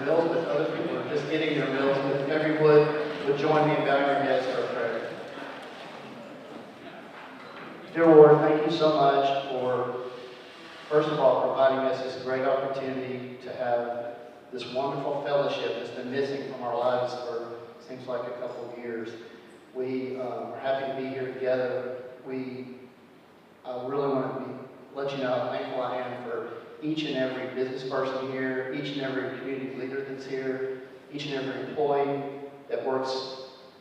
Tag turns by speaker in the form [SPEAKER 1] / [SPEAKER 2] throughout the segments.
[SPEAKER 1] meals, but other people are just getting their meals. If everyone would join me in bowing your heads for a prayer. Dear Lord, thank you so much for, first of all, providing us this great opportunity to have this wonderful fellowship that's been missing from our lives for, seems like a couple of years. We are happy to be here together. I really want to let you know how thankful I am for each and every business person here, each and every community leader that's here, each and every employee that works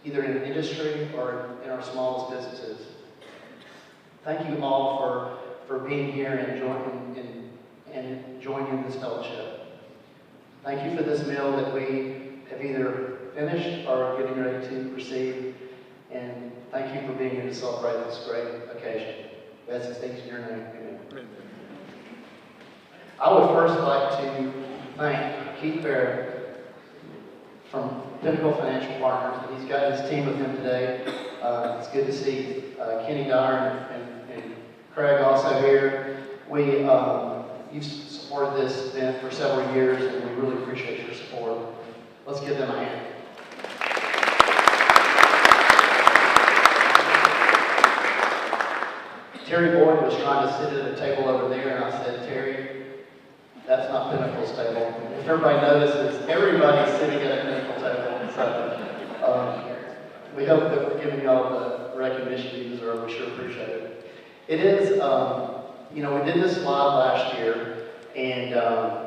[SPEAKER 1] either in industry or in our smallest businesses. Thank you all for being here and joining this fellowship. Thank you for this meal that we have either finished or are getting ready to receive. And thank you for being here to celebrate this great occasion. We ask these things in your name. Amen. I would first like to thank Keith Barrett from Pinnacle Financial Partners. He's got his team with him today. It's good to see Kenny Dyer and Craig also here. You've supported this event for several years, and we really appreciate your support. Let's give them a hand. Terry Boyd was trying to sit at a table over there, and I said, Terry, that's not Pinnacle's table. If everybody notices, everybody's sitting at a Pinnacle table. So we hope that we're giving y'all the recognition you deserve. We sure appreciate it. It is, we did this live last year, and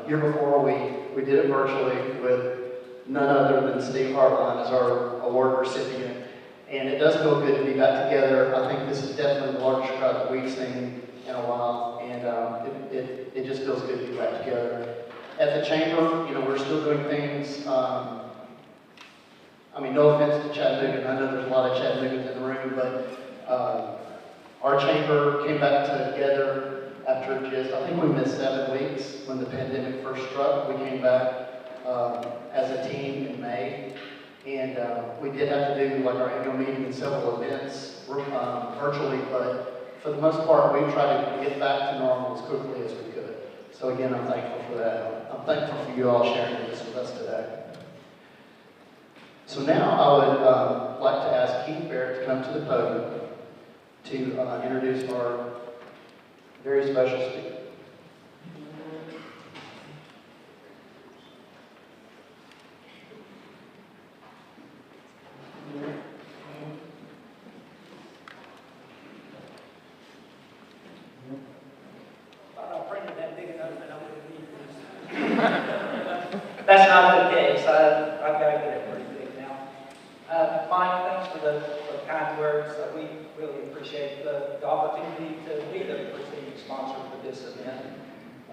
[SPEAKER 1] year before we did it virtually with none other than Steve Hartline as our award recipient. And it does feel good to be back together. I think this is definitely the largest crowd that we've seen in a while, and it just feels good to be back together. At the Chamber, we're still doing things. No offense to Chattanooga, I know there's a lot of Chattanoogas in the room, but our Chamber came back together after I think we missed 7 weeks when the pandemic first struck. We came back as a team in May. And we did have to do our annual meeting and several events virtually, but for the most part, we tried to get back to normal as quickly as we could. So again, I'm thankful for that. I'm thankful for you all sharing this with us today. So now I would like to ask Keith Barrett to come to the podium to introduce our very special speaker.
[SPEAKER 2] That's not the case. I've got to get it pretty big now. Mike, thanks for the kind words. We really appreciate the opportunity to be the presenting sponsor for this event.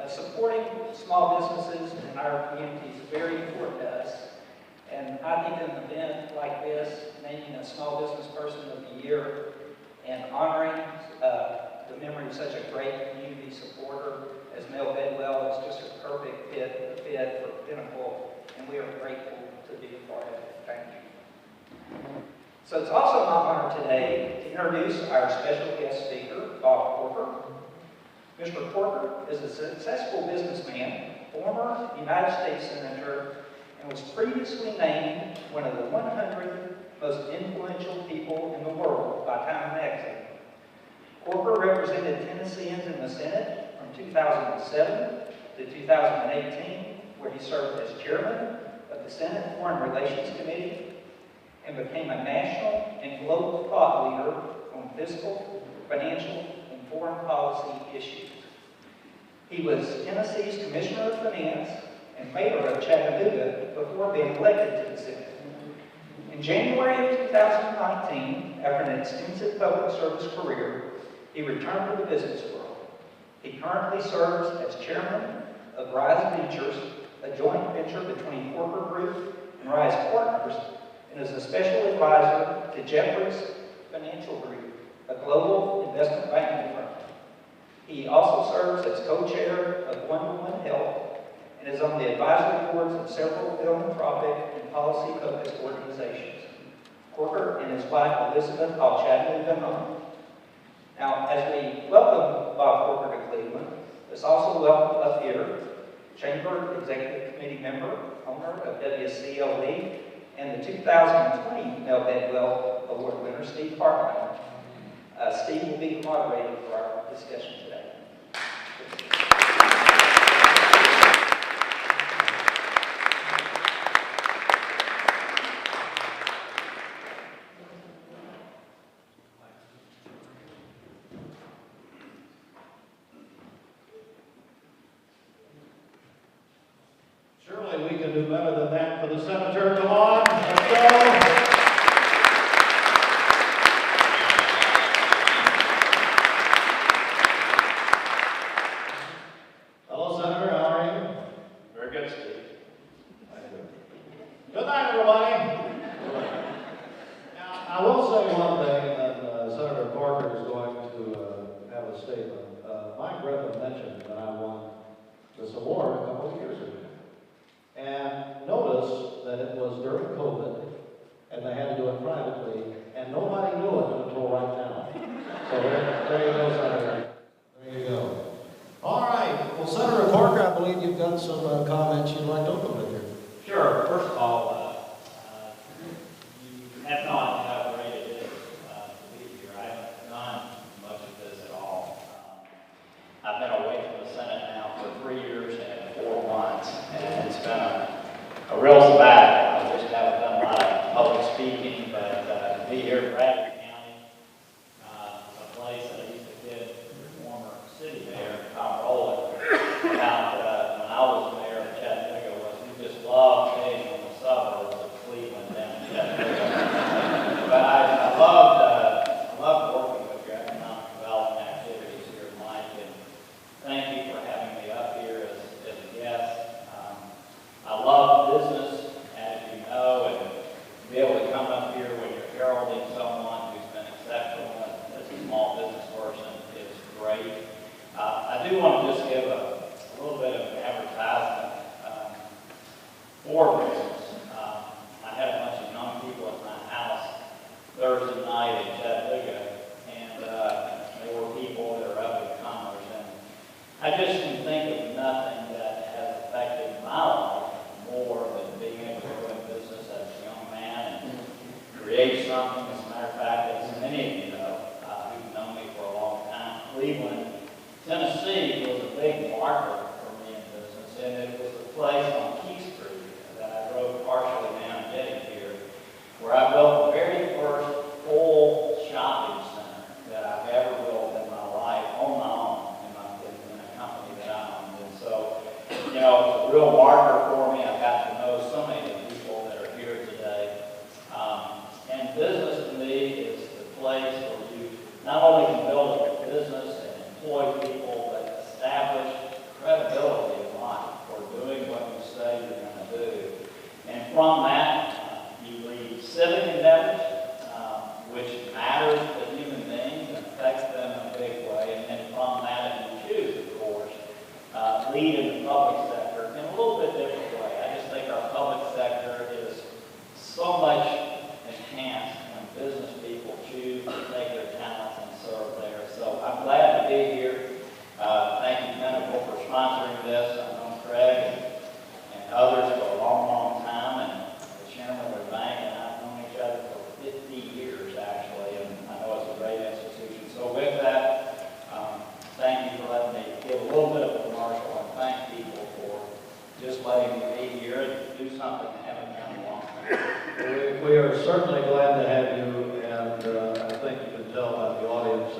[SPEAKER 2] Supporting small businesses in our community is very important to us. And I think an event like this, naming a small business person of the year and honoring the memory of such a great community supporter as Mel Bedwell, is just a perfect fit for Pinnacle, and we are grateful to be a part of it. Thank you. So it's also my honor today to introduce our special guest speaker, Bob Corker. Mr. Corker is a successful businessman, former United States Senator, and was previously named one of the 100 most influential people in the world by Time magazine. Corker represented Tennesseans in the Senate from 2007 to 2018, where he served as chairman of the Senate Foreign Relations Committee and became a national and global thought leader on fiscal, financial, and foreign policy issues. He was Tennessee's Commissioner of Finance and Mayor of Chattanooga before being elected to the Senate. In January of 2019, after an extensive public service career, he returned to the business world. He currently serves as chairman of Rise Ventures, a joint venture between Corker Group and Rise Partners, and is a special advisor to Jefferies Financial Group, a global investment banking firm. He also serves as co-chair of One-to-One Health and is on the advisory boards of several philanthropic and policy-focused organizations. Corker and his wife Elizabeth call Chattanooga home. Now, as we welcome Bob Corker to Cleveland, let's also welcome up here Chamber Executive Committee member owner of WCOE, and the 2020 Mel Bedwell Award winner, Steve Hartline. Steve will be the moderator for our discussion today.
[SPEAKER 3] Surely we can do better than that for the senator. Come on, let's go. Hello, Senator. How are you? Very good, Steve. Good night, everybody. Now, I will say one thing, and Senator Corker is going to have a statement. Mike Griffin mentioned that I won this award a couple of years ago. And notice that it was during COVID, and they had to do it privately, and nobody knew it until right now. So there you go, Senator. There you go. All right. Well, Senator Corker, I believe you've got some comments you'd like to open with here.
[SPEAKER 4] Sure. First of all, you have not how great it is to be here. I haven't done much of this at all. I've been away from the Senate now for 3 years and 4 months, and it's been a real sabbatical. I just haven't done a lot of public speaking, but to be here in Bradford County, a place that I used to kid former city mayor, Tom Rowland, about when I was mayor of Chattanooga, was he just loved being in the suburbs of Cleveland down in Chattanooga. But I loved working with your economic development activities here, Mike, and thank you for having me up here as a guest. I love business, as you know, and to be able to come up here when you're heralding someone who's been exceptional as a small business person is great. I do want to just give a little bit of advertisement for business. I had a bunch of young people at my house Thursday night in Chattanooga, and they were people that are up in commerce, and I just can think of nothing that has affected my life more than being able to go in business as a young man and create something. As a matter of fact, as many of you know, who've known me for a long time, Cleveland, Tennessee was a big marker for me in business, and it was a place on Key Street that I drove partially down getting here, where I built the very first full shopping center that I've ever built in my life on my own in a company that I owned. And so, you know, it was a real marker for me. I got to know so many of the people that are here today. And business to me is the place where you not only can build a business and employ people, but establish credibility in life for doing what you say you're going to do. And from that, you lead civic endeavors, which matters to human beings and affects them in a big way. And then from that, you choose, of course, lead in the public sector in a little bit different way. I just think our public sector is so much enhanced when business people choose to take their talents and serve there. So I'm glad to be here. Thank you, Pinnacle, for sponsoring this. I've known Craig and others for a long, long time, and the chairman of the bank and I've known each other for 50 years, actually, and I know it's a great institution. So with that, thank you for letting me give a little bit of a commercial and thank people for just letting me be here and do something I haven't done in a long time.
[SPEAKER 3] We are certainly glad to have you, and I think you can tell by the audience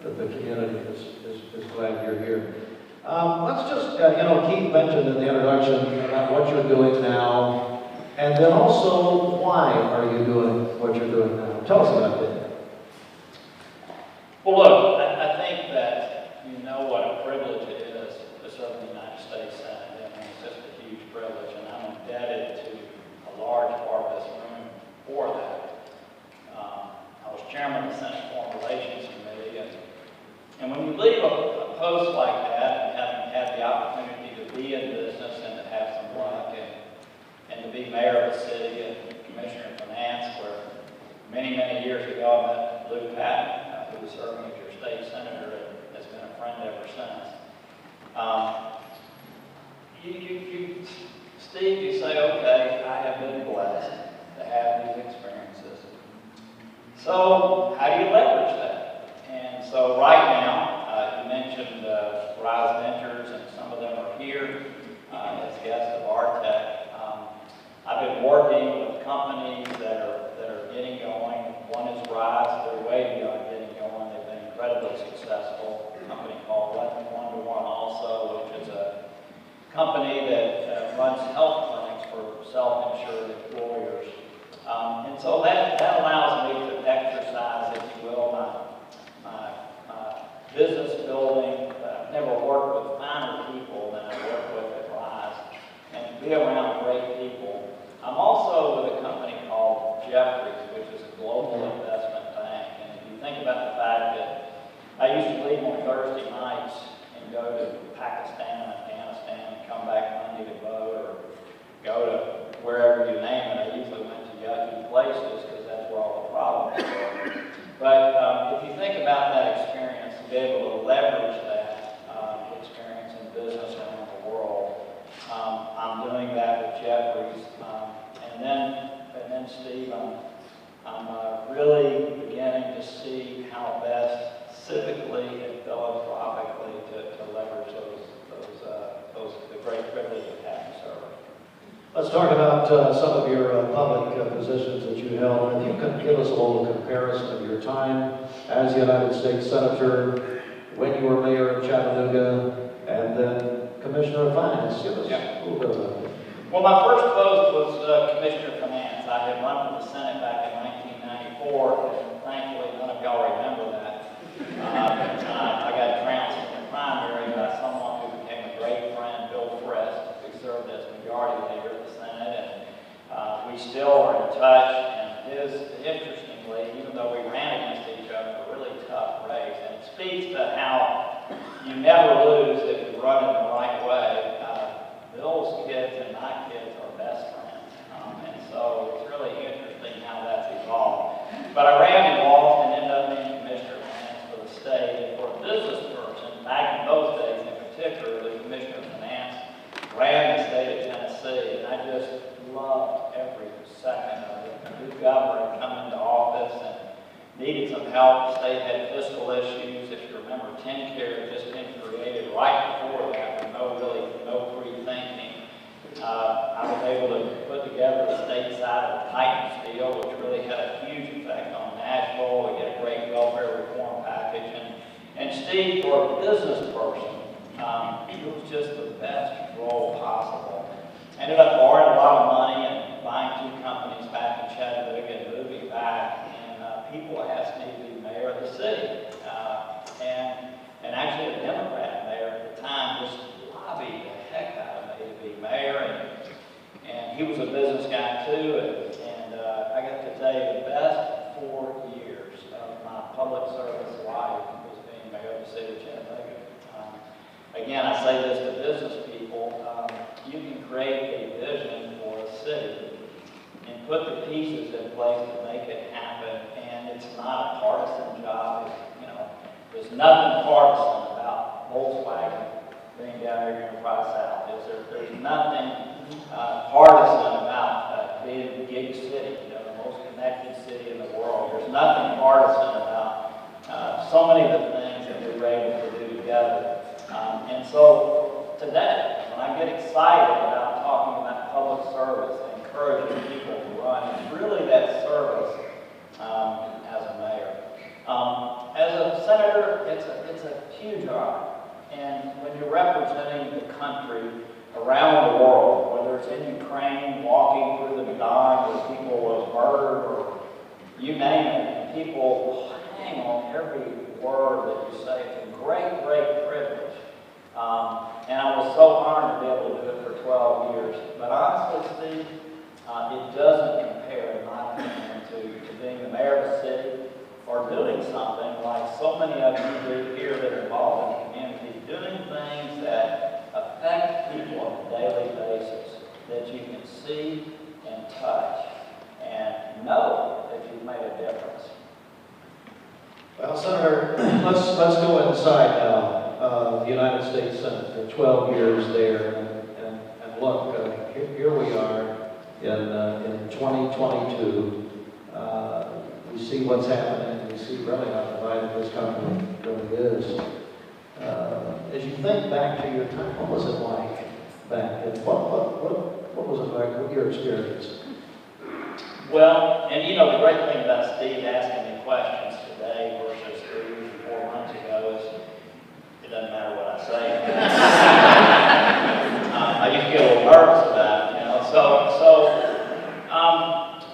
[SPEAKER 3] that the community is glad you're here. Let's just, Keith mentioned in the introduction about what you're doing now, and then also why are you doing what you're doing now? Tell us about that.
[SPEAKER 4] Well, look, I think that you know what a privilege it is to serve the United States Senate. I mean, it's just a huge privilege, and I'm indebted to a large part of this room for that. I was chairman of the Senate Foreign Relations Committee, and when you leave a post like that, and having had the opportunity to be in business and to have some luck, and to be mayor of the city and commissioner of finance, where many, many years ago I met Lou Patton, who was serving as your state senator and has been a friend ever since. You Steve, you say, okay, I have been blessed to have these experiences. So how do you leverage that? And so right now, you mentioned Rise Ventures, and some of them are here as guests of our tech. I've been working with companies that are getting going. One is Rise, they're way beyond getting going. They've been incredibly successful. A company called One to One also, which is a company that runs health clinics for self-insured employers. And so that allows me to exercise, if you will, my business building. I've never worked with finer people than I work with at Rise, and to be around great people. I'm also with a company called Jeffries, which is a global investment bank. And if you think about the fact that I used to leave on Thursday nights and go to Pakistan and Afghanistan and come back Monday to vote, or go to wherever you name it. I usually went to yucky places because that's where all the problems were. But if you think about that experience, to be able to leverage that experience in business around the world, I'm doing that with Jeffries. And then Steve, I'm really beginning to see how best civically and philanthropically to leverage the great privilege of having served.
[SPEAKER 3] Let's talk about some of your public positions that you held. If you can give us a little comparison of your time as United States Senator, when you were mayor of Chattanooga, and then Commissioner of Finance. Give us a little bit of that.
[SPEAKER 4] Well, my first post was Commissioner of Finance. I had run for the Senate back in 1994, and thankfully none of y'all remember that. I got trounced in the primary by someone who became a great friend, Bill Frist, who served as majority leader of the Senate, and we still are in touch. And interestingly, even though we ran against each other, a really tough race, and it speaks to how you never lose if you run it the right way. Bill's kids and my kids are best friends, and so it's really interesting how that's evolved. But I ran in Boston and ended up being Commissioner of Finance for the state. And for a business person, back in those days in particular, the Commissioner of Finance ran the state of Tennessee, and I just loved every second of it. The new governor come into office and needed some help. The state had fiscal issues. If you remember, TennCare had just been created right before that, with no pre-thinking. I was able to put together the state side of the Titans deal, which really had a huge effect on Nashville. We had a great welfare reform package. And Steve, for a business person, it was just the best role possible. Ended up borrowing a lot of money and buying 2 companies back in Chattanooga and moving back. And people asked me to be mayor of the city. And actually a Democrat mayor at the time just lobbied the heck out of me to be mayor. And he was a business guy too. And I got to tell you, the best 4 years of my public service life was being mayor of the city of Chattanooga. Again, I say this to business people, you can create a vision for a city and put the pieces in place to make it happen, and it's not a partisan job. There's nothing partisan about Volkswagen being down here in Enterprise South. There's nothing partisan about being a gig city, the most connected city in the world. There's nothing partisan about so many of the things that we were able to do together. And so today, when I get excited about talking about public service and encouraging people to run, it's really that service as a mayor. As a senator, it's a huge honor. And when you're representing the country around the world, whether it's in Ukraine, walking through the Don where people was murdered, or you name it, and people hang on every word that you say, it's a great, great privilege. And I was so honored to be able to do it for 12 years. But honestly, Steve, it doesn't compare, in my opinion, to being the mayor of a city or doing something like so many of you do here that are involved in the community, doing things that affect people on a daily basis, that you can see and touch and know that you've made a difference.
[SPEAKER 3] Well, Senator, let's go inside now. The United States Senate for 12 years there, and look, here in 2022. We see what's happening, we see really how divided this country really is. As you think back to your time, what was it like back then? What was it like? What your experience?
[SPEAKER 4] Well, and you know, the great thing about Steve asking me questions today versus 3 or 4 months ago is it doesn't matter what I say. I used to get a little nervous about it, you know.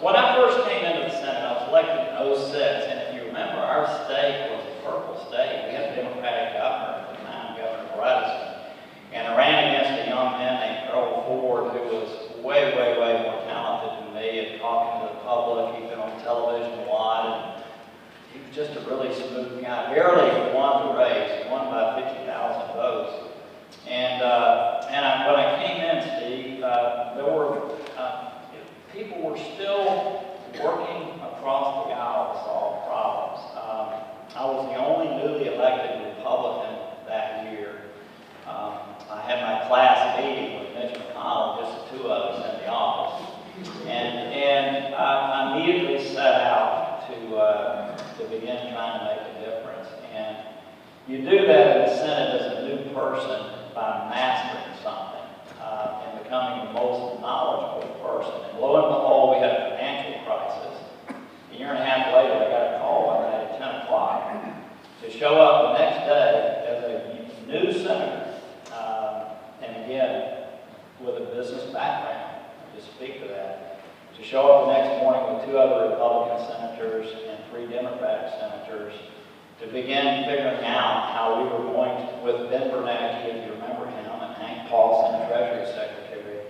[SPEAKER 4] When I first came into the Senate, I was elected in '06, and if you remember, our state was a purple state. We had a Democratic governor at the time, Governor Bredesen, and I ran against a young man named Earl Ford, who was way more talented than me at talking to the public. He'd been on television a lot, and he was just a really smooth guy. Barely won the race. He won by 50,000 votes. And when I came in, Steve, people were still working across the aisle to solve problems. I was the only newly elected Republican that year. I had my class meeting with Mitch McConnell, just the two of us in the office. And I immediately set out to begin trying to make a difference. And you do that in the Senate as a new person by mastering something and becoming the most knowledgeable person. And lo and behold, we had a financial crisis. A year and a half later, I got a call one day at 10 o'clock to show up the next day as a new senator. And again, with a business background, to speak to that, to show up the next morning with 2 other Republican senators and 3 Democratic senators to begin figuring out how we were going to, with Ben Bernanke, if you remember him, and Hank Paulson, Treasury Secretary,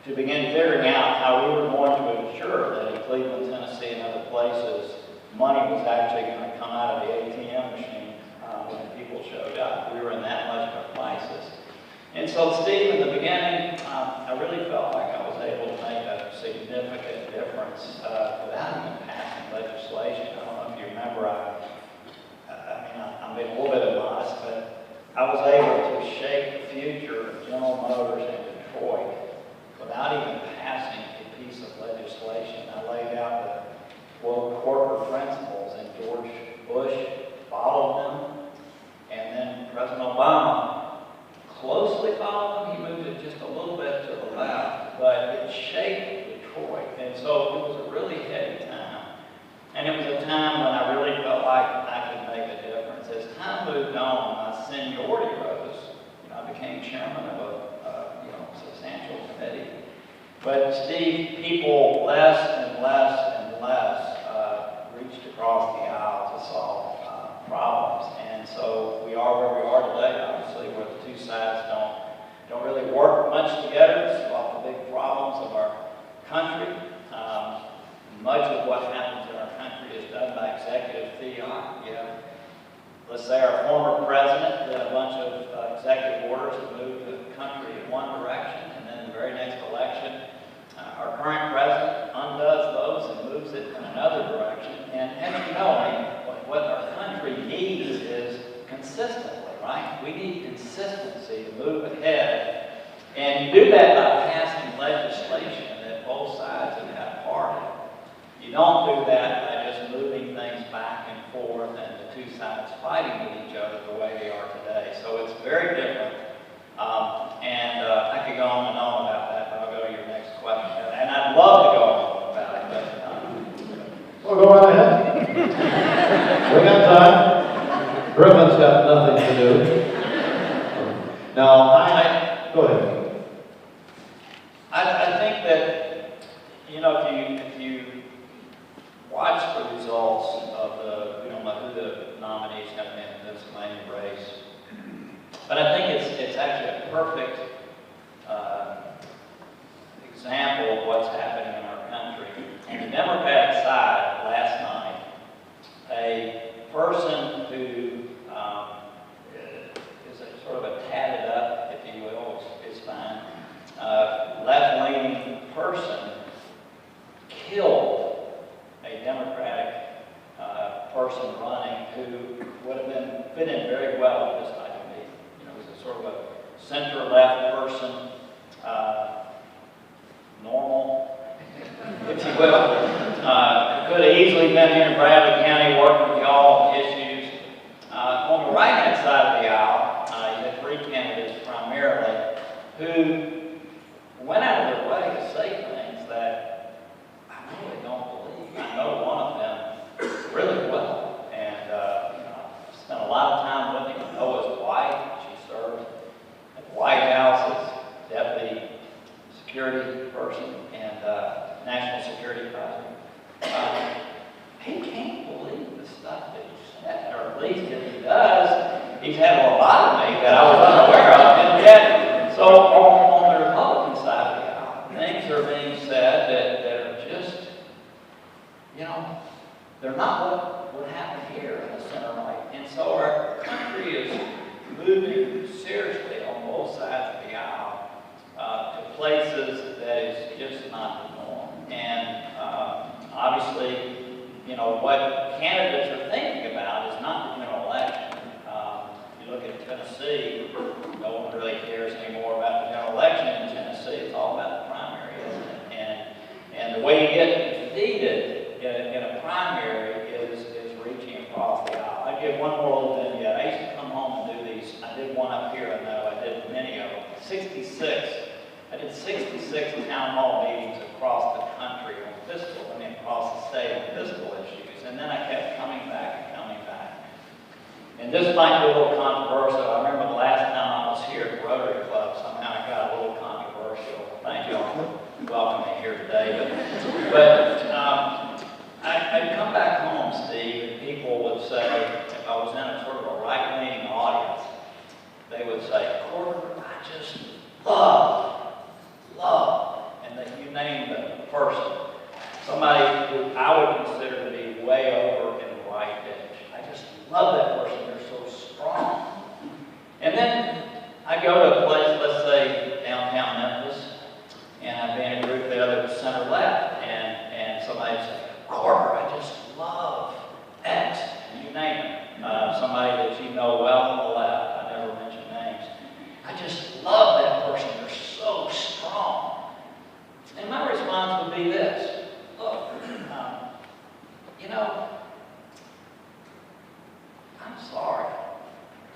[SPEAKER 4] to begin figuring out how we were going to ensure that in Cleveland, Tennessee, and other places, money was actually going to come out of the ATM machine when people showed up. We were in that much of a crisis. And so, Steve, in the beginning, I really felt like I was able to make a significant difference without even passing legislation. I don't know if you remember, I'm being a little bit modest, but I was able to shape the future of General Motors in Detroit without even passing a piece of legislation. I laid out the Corker principles, and George Bush followed them, and then President Obama closely followed them. He moved it just a little bit to the left, but it shaped Detroit. And so it was a really heady time. And it was a time when I really felt like I could make a difference. As time moved on, my seniority rose. I became chairman of a substantial committee. But Steve, people less and less reached across the aisle to solve problems. And so we are where we are today, obviously, where the two sides don't really work much together to solve the big problems of our country. Much of what happens in our country is done by executive fiat. Let's say our former president did a bunch of executive orders that moved the country in one direction, and then in the very next election, our current president undoes those and moves it in another direction. And as you know, what our country needs is consistently, right? We need consistency to move ahead. And you do that by passing legislation that both sides have had part in. You don't do that by just moving things back and forth and the two sides fighting with each other the way they are today. So it's very different. I could go on and on about that, but I'll go to your next question. And I'd love to go on about it, but
[SPEAKER 3] Well, go right ahead. We got time. Griffin's got nothing to do. Now, go ahead.
[SPEAKER 4] I think that, if you watch the results of who the nominees have been in the Pennsylvania race, but I think it's actually a perfect example of what's happening in our country. On the Democratic side, last night, a person who is a sort of a tatted up, if you will, is fine, left-leaning person killed a Democratic person running who would have fit in very well with this type of meeting. He was a sort of a center-left person, normal, Well, could have easily been here in Bradley County working with y'all on issues. On the right-hand side of the aisle, you had three candidates primarily who went out of their way to say things that I really don't believe. I know one of them really well, and spent a lot of time with him. I know his wife. She served at the White House as deputy security person and national security president. He can't believe the stuff that he said, or at least if he does, he's had a lot of me that I was unaware of. And yet, so on the Republican side of the aisle, things are being said that are just, they're not what would happen here in the center right. And so our country is moving seriously on both sides of the aisle to places that is just not the norm. And obviously, what candidates are thinking about is not the general election. You look at Tennessee, no one really cares anymore about the general election in Tennessee. It's all about the primary, isn't it? And the way you get defeated in a primary is reaching across the aisle. I'll give one more little vignette. I used to come home and do these. I did one up here, I know. I did many of them. 66. I did 66 town hall meetings across the country on across the state on fiscal issues. And then I kept coming back and coming back. And this might be a little controversial. I remember the last time I was here at the Rotary Club, somehow it got a little controversial. Thank you all for welcoming me here today. But I'd come back home, Steve, and people would say, if I was in a sort of a right-leaning audience, they would say, Corker, I just love, and that you name the person. Somebody who I would consider to be way over in the right edge. I just love that person. They're so strong. And then I go to a place, let's say downtown Memphis, and I've been in a group that was center left, and somebody would say, Corker, I just love X, and you name it. Somebody that you know well on the left, I never mention names. I just love that person. They're so strong. And my response would be this. Look, I'm sorry.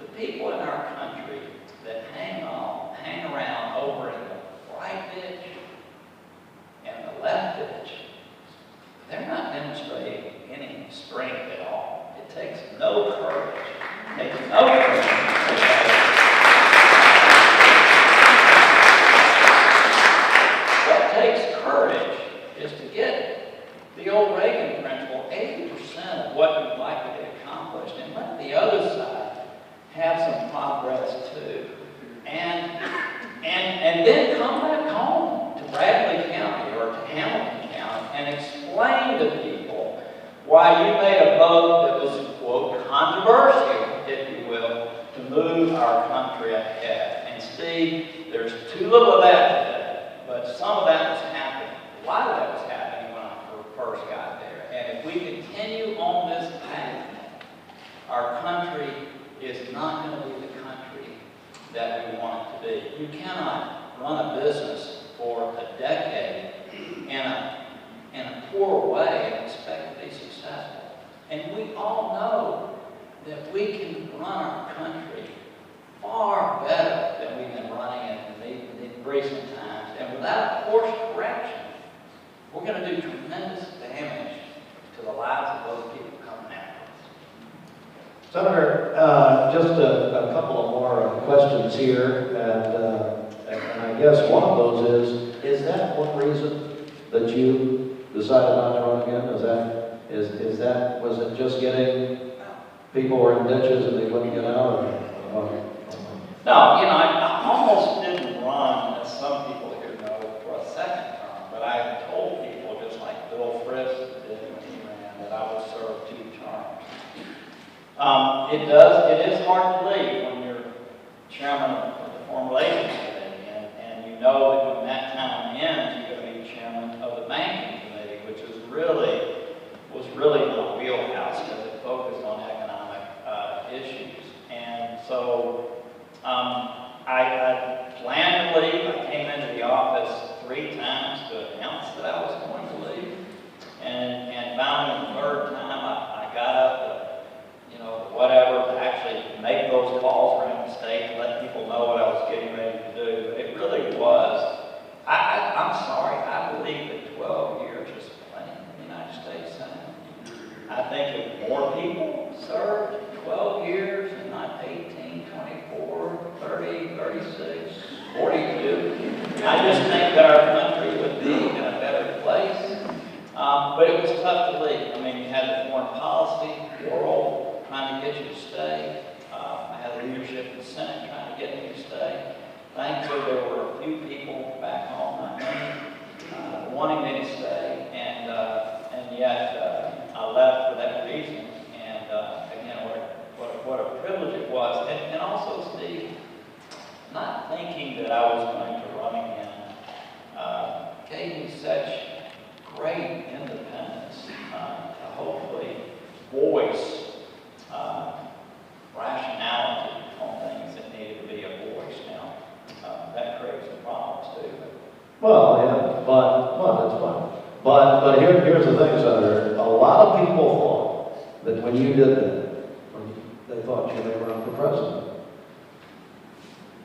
[SPEAKER 4] The people in our country that hang around over in the right ditch and the left ditch, they're not demonstrating any strength at all. It takes no courage. It takes no courage. What takes courage is to get the old Reagan principle, 80% of what you'd like to get accomplished, and let the other side have some progress too. And then come back home to Bradley County or to Hamilton County and explain to people why you made a vote that was, quote, controversial, if you will, to move our country ahead. And Steve, there's too little of that today, but some of that was happening. A lot of that was happening when I first got there. And if we continue on this path, our country is not going to be the country that we want it to be. You cannot run a business for a decade in a poor way and expect to be successful. And we all know that we can run our country far better than we've been running it in recent times. And without course correction, we're going to do tremendous damage to the lives of those people coming after us.
[SPEAKER 3] Senator, just a couple of more questions here, and I guess one of those is that one reason that you decided not to run again? Was it just getting people were in ditches and they couldn't get out?
[SPEAKER 4] No, I almost didn't run, as some people here know, for a second term, but I told people, just like Bill Frist did when he ran, that I would serve 2 terms. It is hard to leave when you're chairman of the Foreign Relations Committee, and you know that when that time ends, you're going to be chairman of the Banking Committee, which was really my wheelhouse because it focused on economic issues. And so I planned to leave. I came into the office 3 times to announce that I was going to leave. But it was tough to leave. I mean, you had the foreign policy world trying to get you to stay. I had the leadership in the Senate trying to get me to stay. Thankfully, there were a few people back home, not many, wanting me to stay, and yet I left for that reason. And again, what a privilege it was, and also, Steve, not thinking that I was going to run again, gave me such great independence to hopefully voice rationality on things that needed to be a voice. Now, that creates some problems too.
[SPEAKER 3] Well, yeah, but that's fine. But here's the thing, Senator. A lot of people thought that when you did that, they thought you may run for president.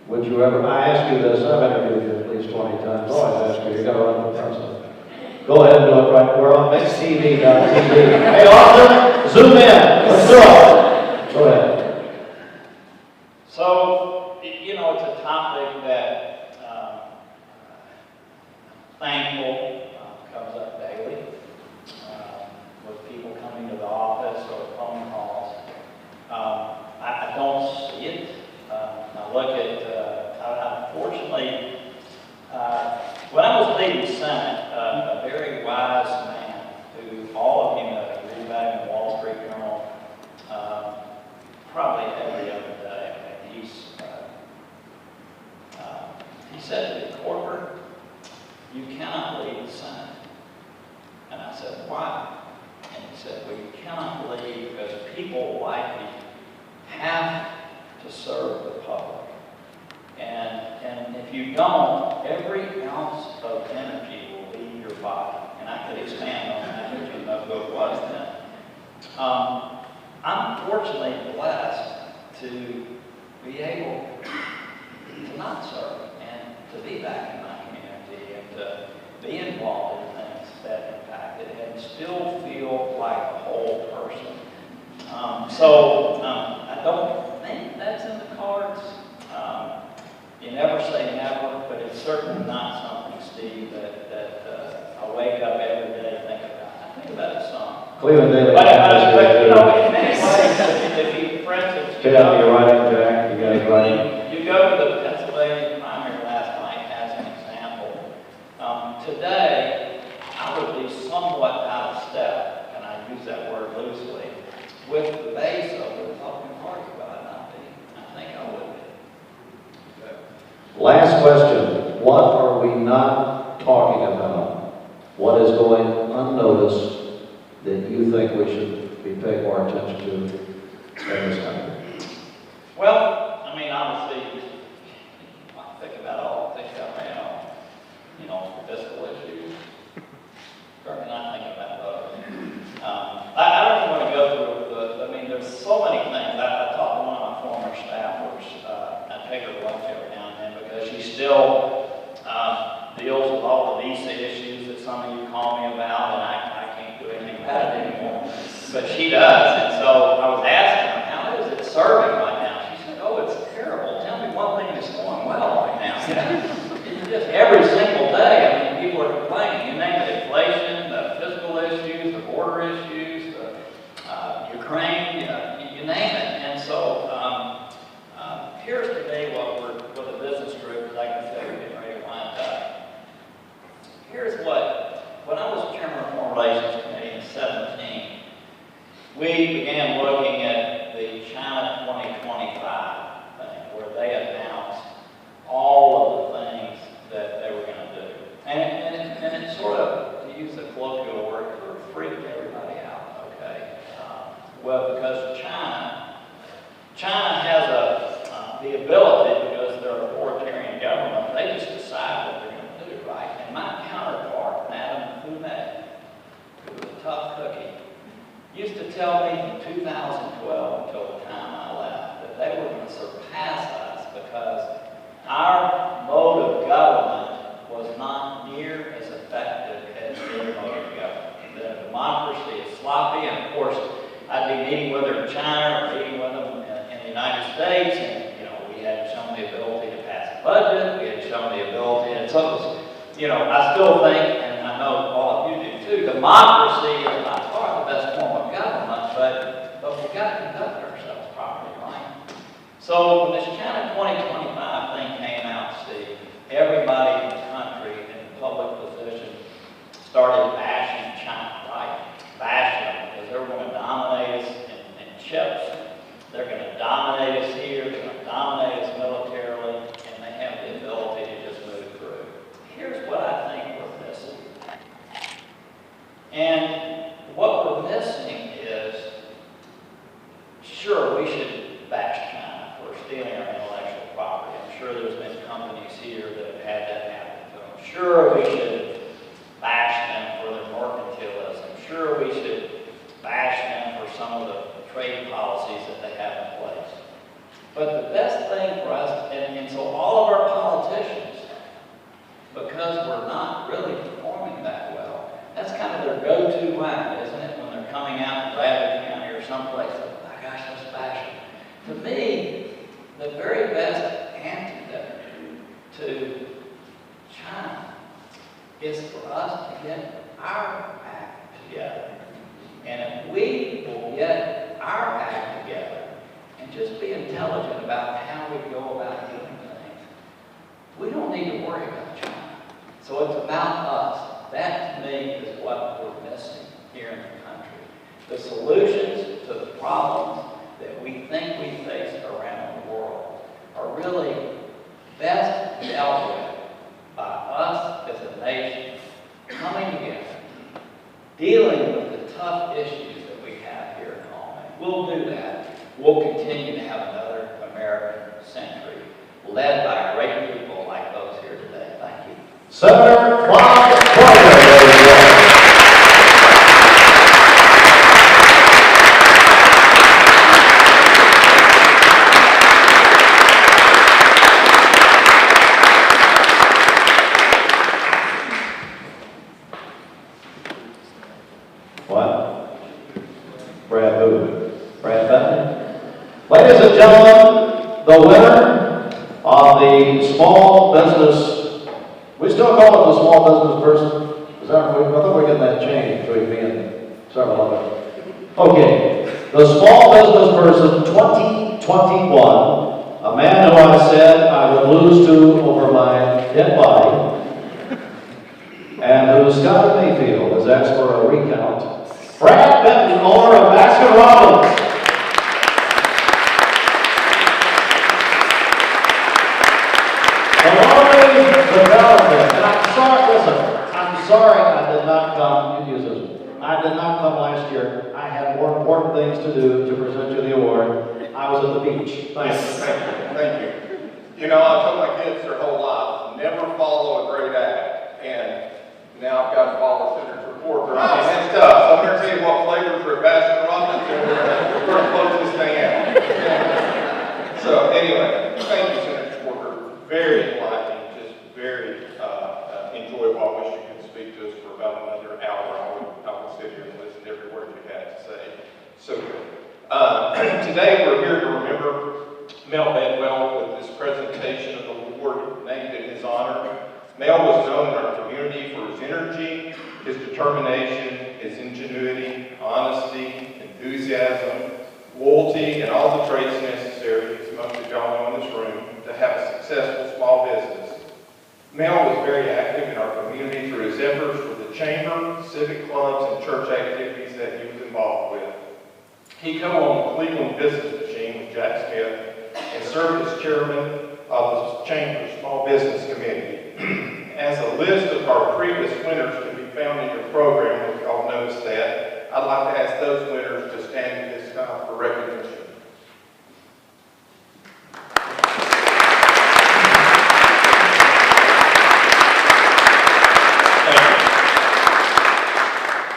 [SPEAKER 3] Would you ever, I ask you this, I've interviewed you at least 20 times, always ask you, you're going to run for president. Go ahead and do it right, we're on MixTV.tv. Hey, Arthur, zoom in, let's do it. Go ahead.
[SPEAKER 4] So, you know, it's a topic that thankful comes up daily with people coming to the office or phone calls. I don't see it. I look at, unfortunately, when I was leading Senate, a very wise man who all of you know, read about him in the Wall Street Journal, probably every other day. I mean, he said to me, Corker, you cannot lead the Senate. And I said, why? And he said, well, you cannot lead because people like you have to serve the public. And if you don't, every ounce of energy will leave your body. And I could expand on that, but you know who it was then. I'm fortunately blessed to be able to not serve and to be back in my community and to be involved in things that impact it and still feel like a whole person. I don't think that's in the cards. You never say never, but it's certainly not something, Steve, that I wake up every day and think about. I think about it some.
[SPEAKER 3] Cleveland Daily.
[SPEAKER 4] But you know, in many ways, if you, for instance,
[SPEAKER 3] Get out your writing, Jack, you guys writing.
[SPEAKER 4] you go to the Pennsylvania primary last night as an example. Today, I would be somewhat out of step, and I use that word loosely, with the base of the Republican Party, but I'd not be. I think I would be.
[SPEAKER 3] Last question. What are we not talking about? What is going unnoticed that you think we should be paying more attention to in this country?
[SPEAKER 4] Well, I mean, obviously, I think about all the things I ran on, you know, fiscal issues. Certainly not thinking about those. I don't even want to go through I mean, there's so many things. I talked to one of my former staffers. I take her to lunch every now and then because she still deals with all the visa issues that some of you call me about, and I can't do anything about it anymore. But she does, and so I was asking her, how is it serving right now? She said, oh, it's terrible. Tell me one thing that's going well right now. It's just every single day, I mean, people are complaining. You name it, inflation, the fiscal issues, the border issues, the Ukraine, you name it. And so here's today what we're, with the business group, as I can say, we're getting ready to wind up. Here's when I was chairman of the Foreign Relations Committee in 2017, we began looking at the China 2025 thing, where they announced all of the things that they were going to do. And it sort of, to use a colloquial word, it sort of freaked everybody out, okay? Well, because China has the ability, because they're an authoritarian government, they just decide what they're going to do, right? And my counterpart, Madam Fumet, who was a tough cookie, used to tell me from 2012 until the time I left that they were going to surpass us because our mode of government was not near as effective as their mode of government. The democracy is sloppy, and of course, I'd be meeting with her in China or meeting with them in the United States, and we had shown the ability to pass a budget, we had shown the ability, and so it was, I still think, and I know all of you do too, the democracy is by far the best form of government, but we've got to conduct ourselves properly, right? So when this China 2025 thing came out, Steve, everybody in the country in public position started bashing China, right? Bashing them because they're going to dominate us in chips. They're going to dominate us here, they're going to dominate us militarily, and they have the ability to just move through. Here's what I think we're missing. And what we're missing is, sure, we should bash China for stealing our intellectual property. I'm sure there's been companies here that have had that happen to them. Sure, we should bash them for their mercantilism. Sure, we should bash them for some of the trade policies that they have in place. But the best thing for us, and so all of our politicians, because we're not really performing that well, that's kind of their go-to line, isn't it? When they're coming out in Bradley County or someplace, oh my gosh, let's bash them. To me, the very best antidote to China is for us to get our act together. And if we will get our act together and just be intelligent about how we go about doing things, we don't need to worry about China. So it's about us. That, to me, is what we're missing here in the country. The solutions to the problems that we think we face around the world are really best dealt with by us as a nation coming together, dealing with the tough issues that we have here at home. And we'll do that. We'll continue to have another American century led by great people like those here today. Thank you.
[SPEAKER 3] Senator Bob Corker, ladies and gentlemen. What? Brad who? Brad Bentley? Ladies and gentlemen, the winner of the small business, we still call it the small business person? Is that right? I thought we were getting that changed between me and several others. Okay, the small business person 2021, a man who I said I would lose to over my dead body, and who Scott Mayfield has asked for a recount. Brad Benton, owner of Baskin Robbins. The development, and I'm sorry, listen, I'm sorry I did not come, you use this, I did not come last year. I had more important things to do to present you the award. I was at the beach. Thanks.
[SPEAKER 5] Thank you. You know, I told my kids their whole life, never follow a great act, and now I've got to follow Senator Corker. I mean, it's tough. So I'm going to tell you what flavors are at Baskin Robbins, and we're going to close this thing out. So anyway, thank you, Senator Corker. Very enlightening, just very enjoyable. I wish you could speak to us for about another hour. I would sit here and listen to every word you had to say. So good. Today we're here to remember Mel Bedwell with this presentation of the award named in his honor. Mel was known in our community for his energy, his determination, his ingenuity, honesty, enthusiasm, loyalty, and all the traits necessary, as most of y'all know in this room, to have a successful small business. Mel was very active in our community through his efforts with the chamber, civic clubs, and church activities that he was involved with. He co-owned the Cleveland Business Machine with Jack Smith and served as chairman of the Chamber's Small Business Committee. As a list of our previous winners can be found in your program, if y'all noticed that, I'd like to ask those winners to stand at this time for recognition.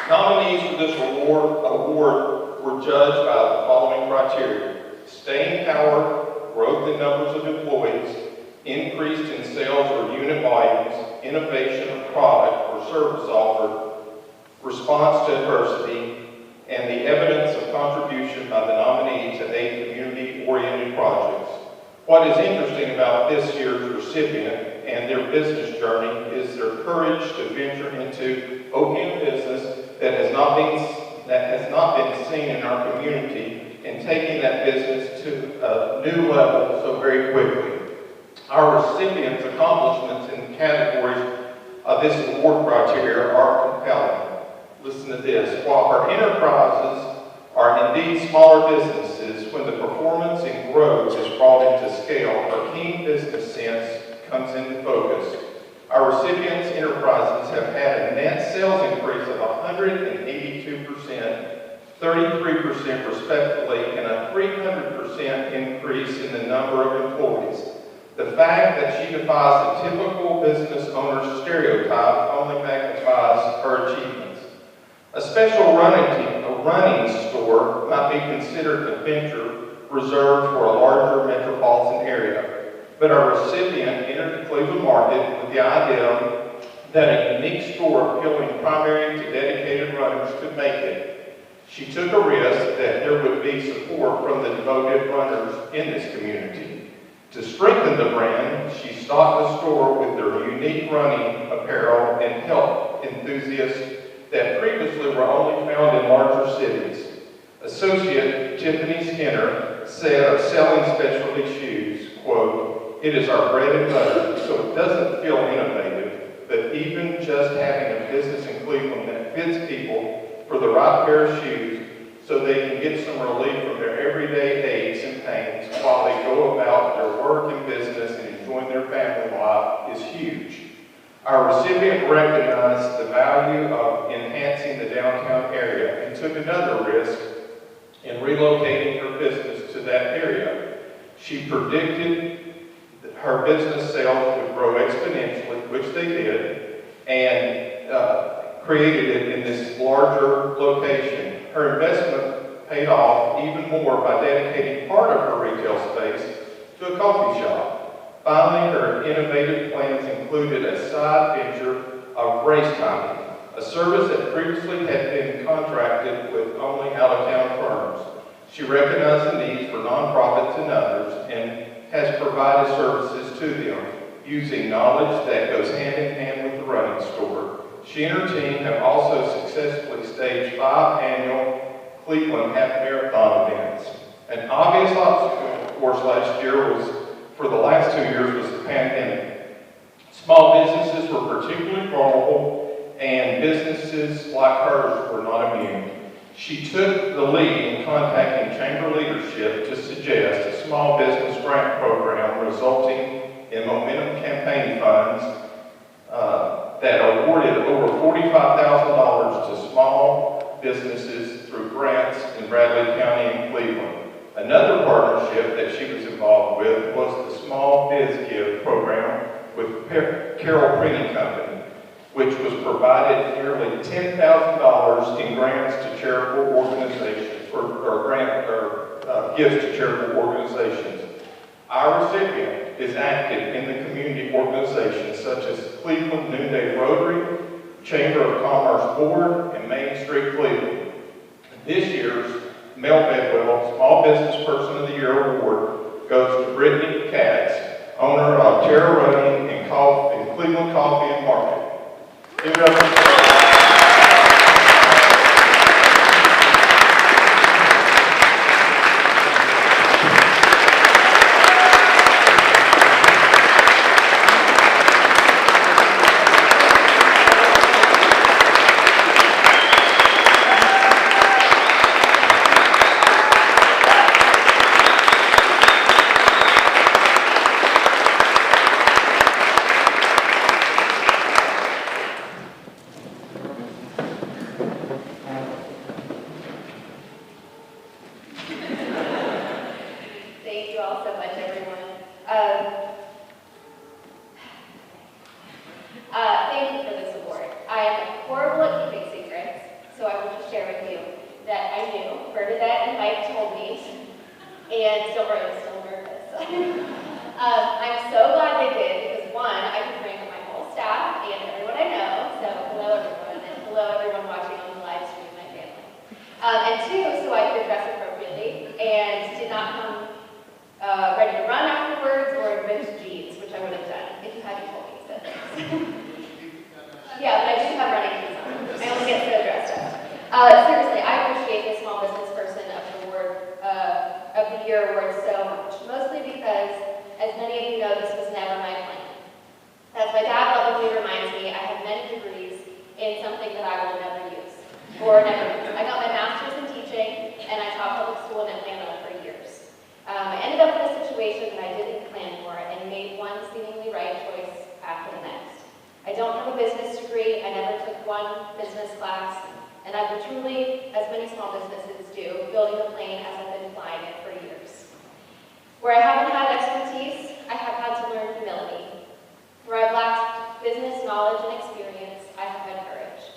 [SPEAKER 5] Nominees for this award were judged by the following criteria: staying power, growth in numbers of employees, increase in sales or unit volumes, innovation of product or service offered, response to adversity, and the evidence of contribution by the nominee to aid community-oriented projects. What is interesting about this year's recipient and their business journey is their courage to venture into OPM business hobbies that has not been seen in our community and taking that business to a new level so very quickly. Our recipients' accomplishments in categories of this award criteria are compelling. Listen to this. While her enterprises are indeed smaller businesses, when the performance and growth is brought into scale, her keen business sense comes into focus. Our recipients' enterprises have had a net sales increase of 182%, 33% respectively, and a 300% increase in the number of employees. The fact that she defies the typical business owner's stereotype only magnifies her achievements. A special running store might be considered a venture reserved for a larger metropolitan area, but our recipient entered the Cleveland market with the idea that a unique store appealing primarily to dedicated runners could make it. She took a risk that there would be support from the devoted runners in this community. To strengthen the brand, she stocked the store with their unique running apparel and help enthusiasts that previously were only found in larger cities. Associate Tiffany Skinner said of selling specialty shoes, quote, "It is our bread and butter, so it doesn't feel innovative, but even just having a business in Cleveland that fits people for the right pair of shoes so they can get some relief from their everyday aches and pains while they go about their work and business and enjoying their family life is huge." Our recipient recognized the value of enhancing the downtown area and took another risk in relocating her business to that area. She predicted that her business sales would grow exponentially, which they did, and created it in this larger location. Her investment paid off even more by dedicating part of her retail space to a coffee shop. Finally, her innovative plans included a side venture of race timing, a service that previously had been contracted with only out-of-town firms. She recognized the needs for nonprofits and others and has provided services to them using knowledge that goes hand in hand with the running store. She and her team have also successfully staged 5 annual Cleveland Half Marathon events. An obvious obstacle, of course, last year was, for the last 2 years, was the pandemic. Small businesses were particularly vulnerable, and businesses like hers were not immune. She took the lead in contacting chamber leadership to suggest a small business grant program resulting in momentum campaign funds that awarded over $45,000 to small businesses through grants in Bradley County and Cleveland. Another partnership that she was involved with was the Small Biz Give program with Carroll Printing Company, which was provided nearly $10,000 in grants to charitable organizations, gifts to charitable organizations. Our recipient is active in the community organizations such as Cleveland Noonday Rotary, Chamber of Commerce Board, and Main Street Cleveland. This year's Mel Bedwell Small Business Person of the Year Award goes to Brittany Katz, owner of Terra Running and Cleveland Coffee and Market. Give it up.
[SPEAKER 6] Seriously, I appreciate the Small Business Person of the Year award so much, mostly because, as many of you know, this was never my plan. As my dad lovingly reminds me, I have many degrees in something that I will never use, or never use. I got my master's in teaching, and I taught public school in Atlanta for years. I ended up in a situation that I didn't plan for, and made one seemingly right choice after the next. I don't have a business degree, I never took one business class, and I've been truly, as many small businesses do, building a plane as I've been flying it for years. Where I haven't had expertise, I have had to learn humility. Where I've lacked business knowledge and experience, I have had courage.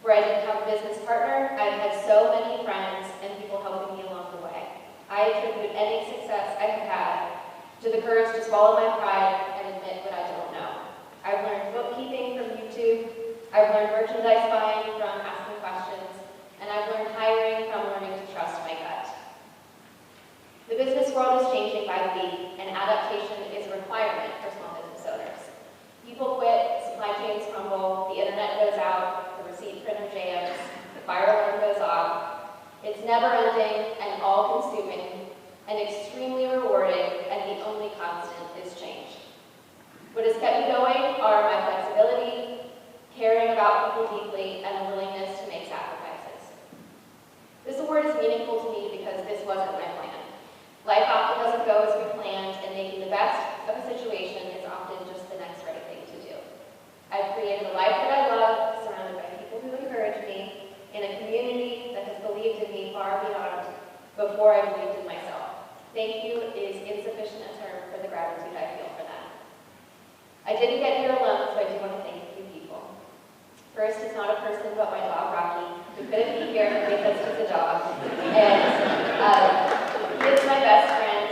[SPEAKER 6] Where I didn't have a business partner, I've had so many friends and people helping me along the way. I attribute any success I have had to the courage to swallow my pride and admit what I don't know. I've learned bookkeeping from YouTube, I've learned merchandise buying from asking questions, and I've learned hiring from learning to trust my gut. The business world is changing by the week, and adaptation is a requirement for small business owners. People quit, supply chains crumble, the internet goes out, the receipt printer jams, the fire alarm goes off. It's never ending and all-consuming, and extremely rewarding, and the only constant is change. What has kept me going are my flexibility, caring about people deeply, and a willingness to make sacrifices. This award is meaningful to me because this wasn't my plan. Life often doesn't go as we planned, and making the best of a situation is often just the next right thing to do. I've created a life that I love, surrounded by people who encourage me, in a community that has believed in me far beyond before I believed in myself. Thank you is insufficient a term for the gratitude I feel for that. I didn't get here alone, so I do want to thank a few people. First, it's not a person, but my dog, Rocky, who couldn't be here because he's a dog. And he is my best friend,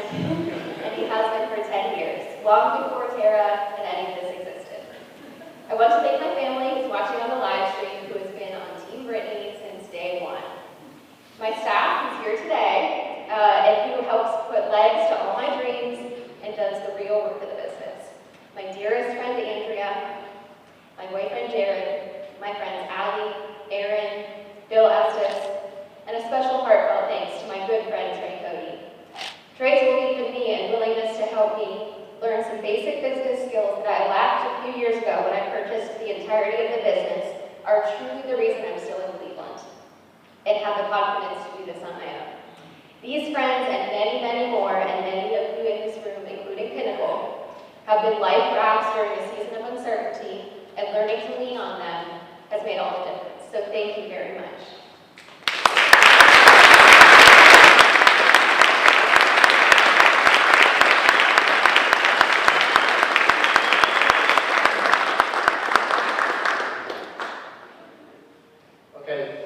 [SPEAKER 6] and he has been for 10 years, long before Tara and any of this existed. I want to thank my family who's watching on the live stream, who has been on Team Brittany since day one. My staff who's here today, and who helps put legs to all my dreams and does the real work of the business. My dearest friend Andrea, my boyfriend Jared, my friends Allie, Aaron, Bill Estes, and a special heartfelt thanks to my good friend Trey Cody. Trey's belief in me and willingness to help me learn some basic business skills that I lacked a few years ago when I purchased the entirety of the business are truly the reason I'm still in Cleveland and have the confidence to do this on my own. These friends and many, many more, and many of you in this room, including Pinnacle, have been life rafts during a season of uncertainty, and learning to lean on them has made all the difference. So thank you very much.
[SPEAKER 1] Okay,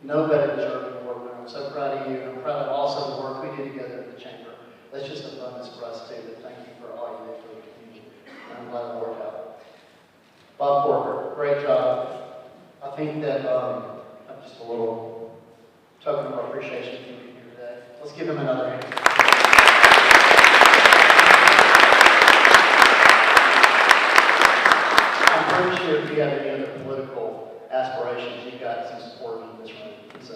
[SPEAKER 1] no better deserving award winner. I'm so proud of you, and I'm proud of also the work we do together at the Chamber. That's just a bonus for us too, but thank you for all you do for the community. I'm glad it worked out. Bob Corker, great job. I think that just a little token of appreciation for you here today. Let's give him another hand. I'm pretty sure if you have any other political aspirations, you've got some support in this room. So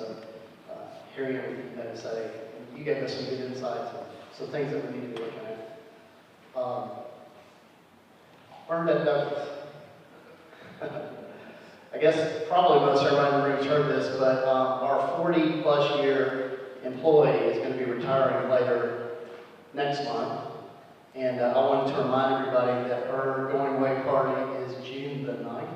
[SPEAKER 1] hearing everything you had to say, you gave us some good insights. So things that we need to be looking at. Bernadette Douglas. I guess probably most everybody in the room's heard this, but our 40-plus year employee is going to be retiring later next month. And I wanted to remind everybody that her going away party is June the 9th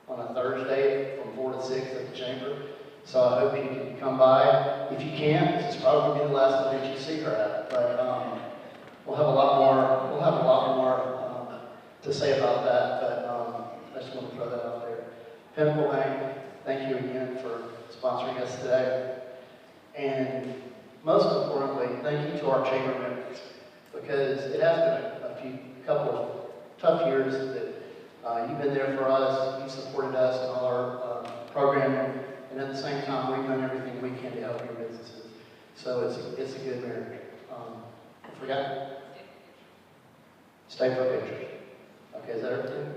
[SPEAKER 1] on a Thursday from 4 to 6 at the Chamber. So I hope you can come by. If you can't, this is probably the last event you see her at. But we'll have a lot more to say about that. But I just want to throw that out there. Pinnacle Bank, thank you again for sponsoring us today. And most importantly, thank you to our chamber members, because it has been a couple of tough years that you've been there for us, you've supported us in all our programming, and at the same time, we've done everything we can to help your businesses. So it's a good marriage. Forgot? Stay for pictures. Okay, is that everything?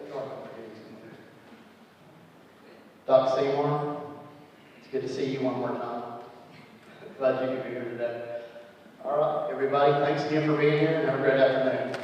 [SPEAKER 1] Doc Seymour, it's good to see you one more time. Glad you could be here today. All right, everybody, thanks again for being here, and have a great afternoon.